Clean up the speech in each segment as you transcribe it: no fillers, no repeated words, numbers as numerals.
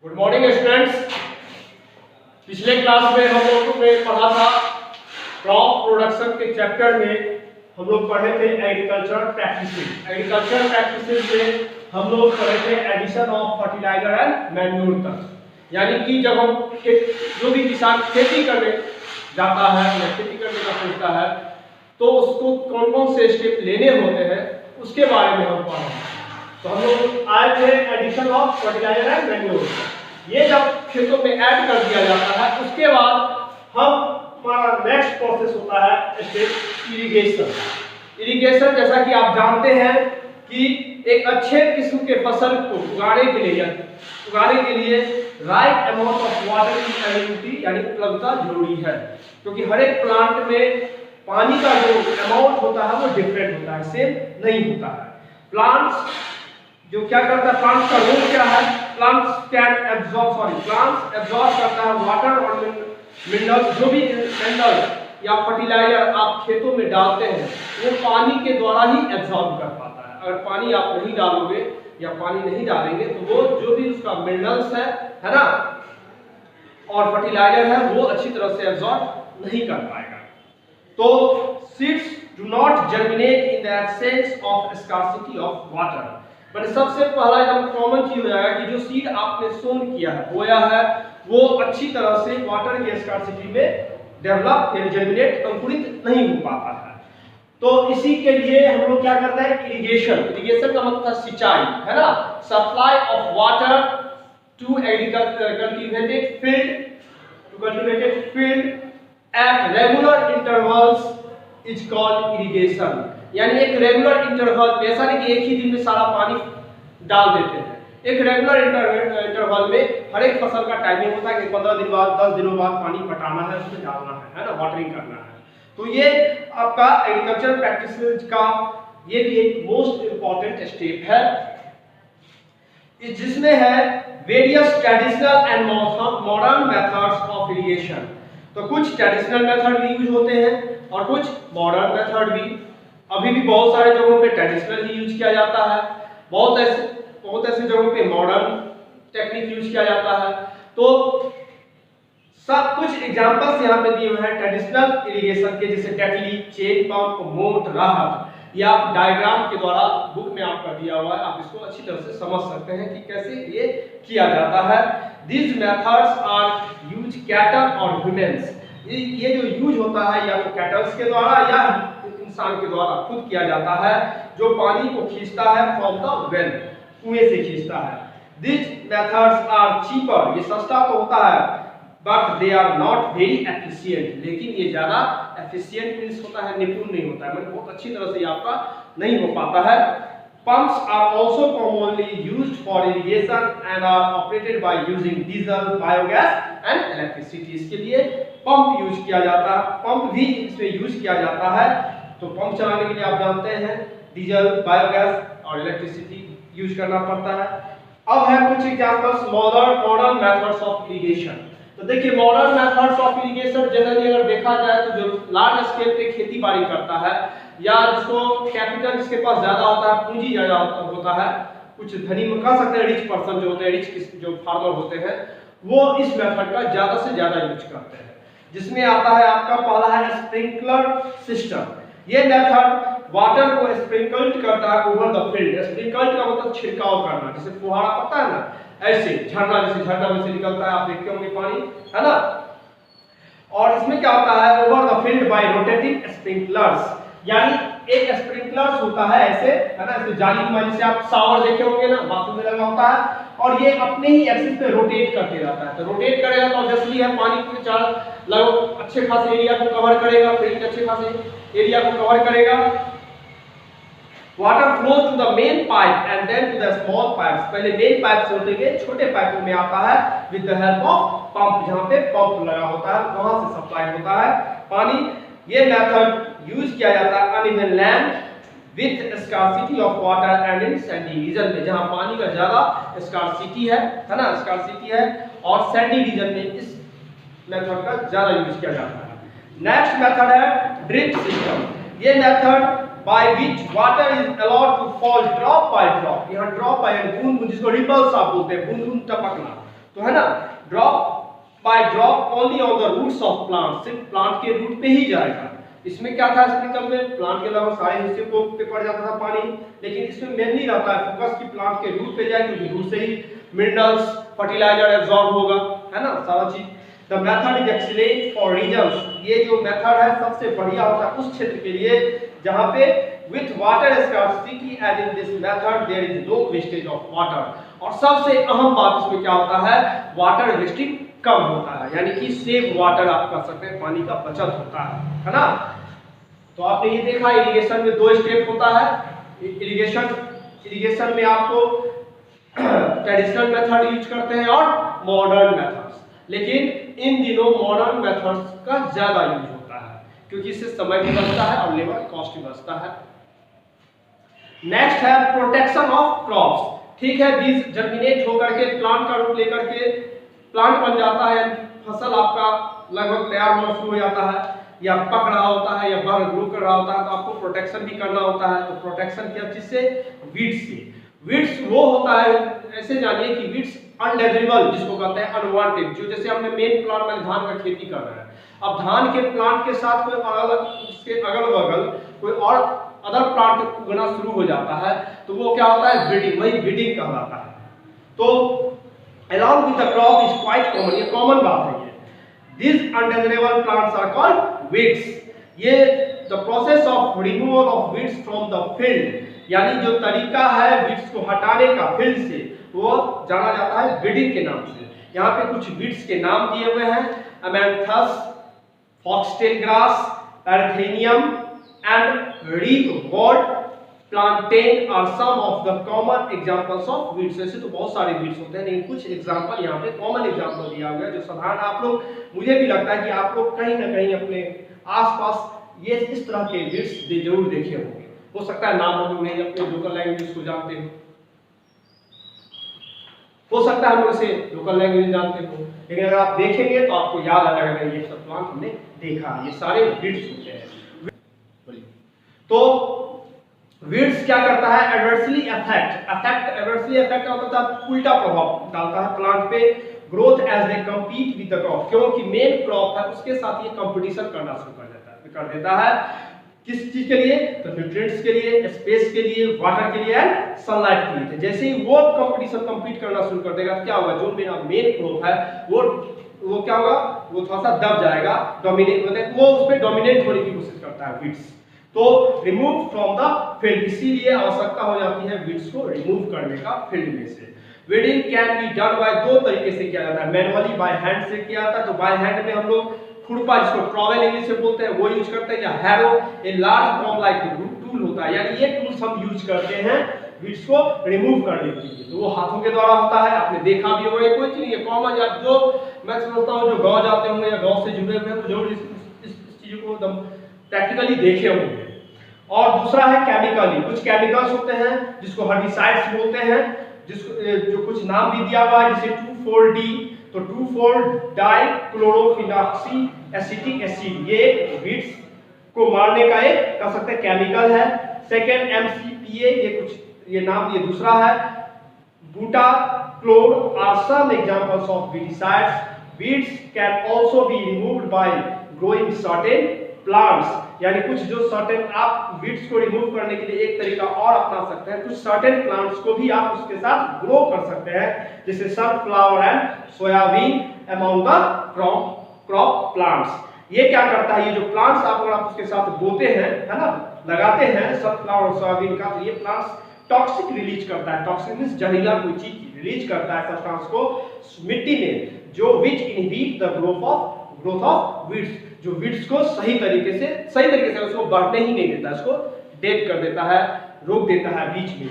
Good morning students. पिछले class में हम लोगों ने पढ़ा था क्रॉप प्रोडक्शन के चैप्टर में। हम लोग पढ़े थे एग्रीकल्चर प्रैक्टिसेस। एग्रीकल्चर प्रैक्टिसेस में हम लोग पढ़े थे addition of fertiliser and manure तक, यानी कि जब हम जो भी किसान खेती करने जाता है या खेती करने का सोचता है तो उसको कौन कौन से स्टेप लेने होते हैं उसके बारे में हम पढ़ा। तो हम लोग आए थे addition of fertiliser and manure. ये जब खेतों में ऐड कर दिया जाता है उसके बाद हमारा नेक्स्ट प्रोसेस होता है स्टेप इरिगेशन। इरिगेशन जैसा कि आप जानते हैं कि एक अच्छे किस्म के फसल को उगाने के लिए राइट अमाउंट ऑफ वाटर की अवेलेबिलिटी यानी उपलब्धता जरूरी है, क्योंकि हर एक प्लांट में पानी का जो अमाउंट होता है वो डिफरेंट होता है, सेम नहीं होता है। प्लांट्स जो क्या करता है, प्लांट्स का रोल क्या है, प्लांट्स एब्जॉर्ब करता है वाटर और मिनरल्स। जो भी मिनरल्स या फर्टिलाइजर आप खेतों में डालते हैं वो पानी के द्वारा ही एब्जॉर्ब कर पाता है। अगर पानी आप नहीं डालोगे या पानी नहीं डालेंगे तो वो जो भी उसका मिनरल्स है ना, और फर्टिलाइजर है वो अच्छी तरह से एब्जॉर्ब नहीं कर पाएगा। तो seeds do not germinate in the absence of scarcity of water. मतलब सबसे पहला एकदम कॉमन चीज हो जाएगा कि जो सीड आपने सोन किया है, बोया है, वो अच्छी तरह से वाटर की स्कार्सिटी में डेवलप या जर्मिनेट अंकुरित नहीं हो पाता है। तो इसी के लिए हम लोग क्या करते हैं, इरिगेशन। इरिगेशन का मतलब सिंचाई है ना, supply of water to cultivated field at regular intervals is called irrigation. यानी एक रेगुलर इंटरवल, ऐसा नहीं कि एक ही दिन में सारा पानी डाल देते हैं। एक रेगुलर इंटरवल में हर एक फसल का टाइमिंग होता है कि 15 दिन बाद 10 दिनों बाद पानी पटाना है, उसमें डालना है ना, वाटरिंग करना है। तो ये आपका एग्रीकल्चर प्रैक्टिसेस का ये भी एक मोस्ट इंपॉर्टेंट स्टेप है, जिसमें है various traditional and modern methods of irrigation. तो कुछ ट्रेडिशनल मेथड भी यूज होते हैं और कुछ मॉडर्न मेथड भी। अभी भी बहुत सारे जगहों पे ट्रेडिशनल ही यूज किया जाता है, बहुत ऐसे जगहों पे मॉडर्न टेक्निक यूज किया जाता है। तो सब कुछ एग्जांपल्स यहाँ पे दिए हुए हैं ट्रेडिशनल इरिगेशन के, जैसे टेटली, चेन पंप, मोट, राहत। ये आप डायग्राम के द्वारा बुक में आपका दिया हुआ है, आप इसको अच्छी तरह से समझ सकते हैं कि कैसे ये किया जाता है। These methods are used cattle और humans। ये जो यूज होता है या तो कैटल्स के द्वारा या इंसान के द्वारा खुद किया जाता है, जो पानी को खींचता है फ्रॉम द वेल, कुएं से खींचता है। These methods are cheaper। ये सस्ता तो होता है, but they are not very efficient। लेकिन ये ज्यादा efficient मींस होता है, निपुण नहीं होता है, मतलब बहुत अच्छी तरह से आपका नहीं हो पाता है। Pumps are also commonly used for irrigation and are operated by using diesel, biogas and electricity। इसके लिए पंप यूज किया जाता है, पंप भी इसमें यूज किया जाता है। तो पंप चलाने के लिए आप जानते हैं डीजल, बायोगैस और इलेक्ट्रिसिटी यूज करना पड़ता है। अब है कुछ examples modern methods of irrigation. तो देखिए modern methods of irrigation generally अगर देखा जाए तो जो लार्ज स्केल पे खेती बाड़ी करता है या जिसको कैपिटल जिसके पास ज्यादा होता है, पूंजी ज्यादा होता है, कुछ धनी में कह सकते हैं रिच पर्सन जो होते हैं, रिच जो फार्मर होते हैं, वो इस मेथड का ज्यादा से ज्यादा यूज करते हैं। जिसमें आता है आपका पहला है स्प्रिंकलर सिस्टम। ये मेथड वाटर को स्प्रिंकल्ड करता है ओवर द फील्ड। स्प्रिंकल्ड का मतलब छिड़काव करना, जैसे फुहारा पता है ना, ऐसे झरना में से निकलता है, आप देखते होंगे पानी, है ना। और इसमें क्या होता है, over the field bye rotating sprinklers. यानी एक स्प्रिंकलर्स होता है ऐसे, है ना, ऐसे जाली की वजह से आप शावर देखे होंगे ना, बाथरूम में लगा होता है, और ये अपने ही एक्सिस पे रोटेट करते रहता है। तो रोटेट करेगा तो ऑब्वियसली है पानी को चार लगभग अच्छे खासे एरिया को कवर करेगा, फील्ड अच्छे खासे एरिया को कवर करेगा। Water flows to the main pipe and then to the small pipes. पहले मेन पाइप से होते हुए छोटे पाइपों में आता है with the help of pump, जहां पे पंप लगा होता है वहां से सप्लाई होता है पानी। ये मेथड यूज किया जाता है uneven land with scarcity of water and in sandy region में, जहां पानी का ज्यादा स्कार्सिटी है ना, स्कार्सिटी है, और सैंडी रीजन में इस मेथड का ज्यादा यूज किया जाता है। नेक्स्ट मेथड है ड्रिप सिस्टम। ये method by which water is allowed to fall drop by drop। यहाँ drop by बूंद, जिसको रिपल्स आप बोलते हैं, बूंद बूंद टपकना, तो है ना, drop by drop only on the roots of plant, सिर्फ प्लांट के रूट पे ही जाएगा। इसमें क्या था स्प्रिंकल में, प्लांट के अलावा सारे हिस्से को पे पड़ जाता था पानी, लेकिन इसमें मेनली रहता है फोकस कि प्लांट के रूट पे जाए, क्योंकि रूट से ही मिनरल्स फर्टिलाइजर एब्जॉर्ब होगा, है ना, सारा चीज। The method is excellent for regions, ये जो मेथड है सबसे बढ़िया होता है उस क्षेत्र के लिए जहां पे with water scarcity, and in this method there is no wastage of water. और सबसे अहम बात इसमें क्या होता है, वाटर वेस्टिंग कम होता है, यानी कि सेव वाटर आप कर सकते हैं, पानी का बचत होता है ना। तो आपने ये देखा इरिगेशन में 2 स्टेप होता है। इरिगेशन में आपको ट्रेडिशनल मेथड यूज करते हैं और मॉडर्न मेथड्स, लेकिन इन दिनों मॉडर्न मेथड्स का ज्यादा यूज होता है, क्योंकि इससे समय भी बचता है और लेबर कॉस्ट भी बचता है। नेक्स्ट है प्रोटेक्शन ऑफ क्रॉप्स। ठीक है, बीज जर्मिनेट होकर के प्लांट का रूप लेकर के प्लांट बन जाता है, फसल आपका लगभग तैयार होना शुरू हो जाता है, या पक रहा होता है, या बढ़ ग्रो कर रहा होता है, तो आपको प्रोटेक्शन भी करना होता है। तो प्रोटेक्शन क्या चीज से, वीड्स से। वीड्स वो होता है, ऐसे जानिए कि वीड्स अनडिजायरेबल जिसको कहते हैं, अनवांटेड, जो जैसे हमने मेन प्लांट में धान का खेती कर रहे हैं, अब धान के प्लांट के साथ कोई उसके अगल बगल कोई और अदर प्लांट उगना शुरू हो जाता है, तो वो क्या होता है, ब्रीडिंग, वही ब्रीडिंग कहलाता है। तो along with the crop is quite common, ये कॉमन बात है ये। These undesirable plants are called weeds। ये the process of removal of weeds from the field, यानी जो तरीका है weeds को हटाने का फील्ड से, वो जाना जाता है weeding के नाम से। यहाँ पे कुछ weeds के नाम दिए हुए हैं, amaranthus, foxtail grass, parthenium and ribwort plantain are some of the common examples of weeds. वैसे तो बहुत सारे वीड्स होते हैं, लेकिन कुछ एग्जांपल यहाँ पे कॉमन एग्जांपल दिया हुआ है जो साधारण आप लोग, मुझे भी लगता है कि आप लोग कहीं ना कहीं अपने आसपास ये इस तरह के वीड्स जरूर देखे होंगे। हो सकता है नाम हम नहीं अपने लोकल लैंग्वेज को जानते हो सकता है हम लोग इसे लोकल लैंग्वेज जानते हो, लेकिन अगर आप देखेंगे तो आपको याद आ जाएगा ये सब प्लांट हमने देखा, ये सारे वीड्स होते हैं। तो वीड्स क्या करता है, एडवर्सली एडवर्सली अफेक्ट होता है, उल्टा प्रभाव डालता है प्लांट पे, growth as they compete with the crop, क्योंकि मेन क्रॉप है उसके साथ ये कंपटीशन करना शुरू कर देता है। किस चीज के लिए, तो न्यूट्रिएंट्स के लिए, स्पेस के लिए, वाटर के लिए एंड सनलाइट के लिए। जैसे ही वो कंपटीशन कंपीट करना शुरू कर देगा तो क्या होगा, जो मेरा मेन क्रॉप है वो क्या होगा, वो थोड़ा सा दब जाएगा, डोमिनेट मतलब वो उस पे डोमिनेट होने की कोशिश करता है वीड्स। तो रिमूव फ्रॉम द फील्ड, इसीलिए आवश्यकता हो जाती है वीड्स को रिमूव करने का फील्ड में से। Weeding can be done by 2 तरीके से किया जाता है, मैनुअली बाय हैंड से किया जाता है, तो बाय हैंड में हम लोग खुरपा जिसको ट्रॉवेल इंग्लिश में बोलते हैं वो यूज करते हैं, या harrow a large form like tool होता है, यानी ये टूल्स हम यूज करते हैं वीड्स को रिमूव करने के लिए। तो वो हाथों के द्वारा होता है, आपने देखा भी होगा, कोई चीज नहीं है कॉमन, या जो मैं समझता हूँ जो गाँव जाते होंगे या गाँव से जुड़े हुए हैं वो जरूर इस चीज को एकदम प्रैक्टिकली देखे होंगे। और दूसरा है केमिकली, कुछ केमिकल्स होते हैं जिसको हर्बिसाइड्स बोलते हैं, जिसको जो कुछ नाम भी दिया हुआ है, जैसे 2,4-D, तो 2,4-डाइक्लोरोफिनॉक्सी एसिटिक एसिड, ये वीड्स को मारने का एक कह सकते हैं केमिकल है। सेकेंड MCPA, ये कुछ ये नाम ये दूसरा है, butachlor are some examples of weedicides. Weeds can also be removed by growing certain plants, यानी कुछ जो सर्टेन आप वीड्स को रिमूव करने के लिए एक तरीका और अपना सकते हैं, कुछ सर्टेन प्लांट्स को भी आप उसके साथ ग्रो कर सकते हैं, जैसे sunflower and soybean among the crop plants. ये क्या करता है, ये जो प्लांट्स अगर आप उसके साथ बोते हैं, है ना, लगाते हैं सनफ्लावर और सोयाबीन का, तो ये प्लांट्स टॉक्सिक रिलीज करता है, टॉक्सिक मींस जहरीला कोई चीज रिलीज करता है सब्सटेंस को मिट्टी में, जो which inhibit the growth of weeds, जो वीड्स को सही तरीके से उसको बढ़ने ही नहीं देता, इसको डेड कर देता है, रोक देता है बीच में।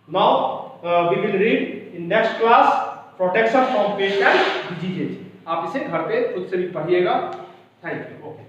Now we will read in next class protection from pest and diseases. आप इसे घर पे खुद से भी पढ़िएगा। Thank you. ओके।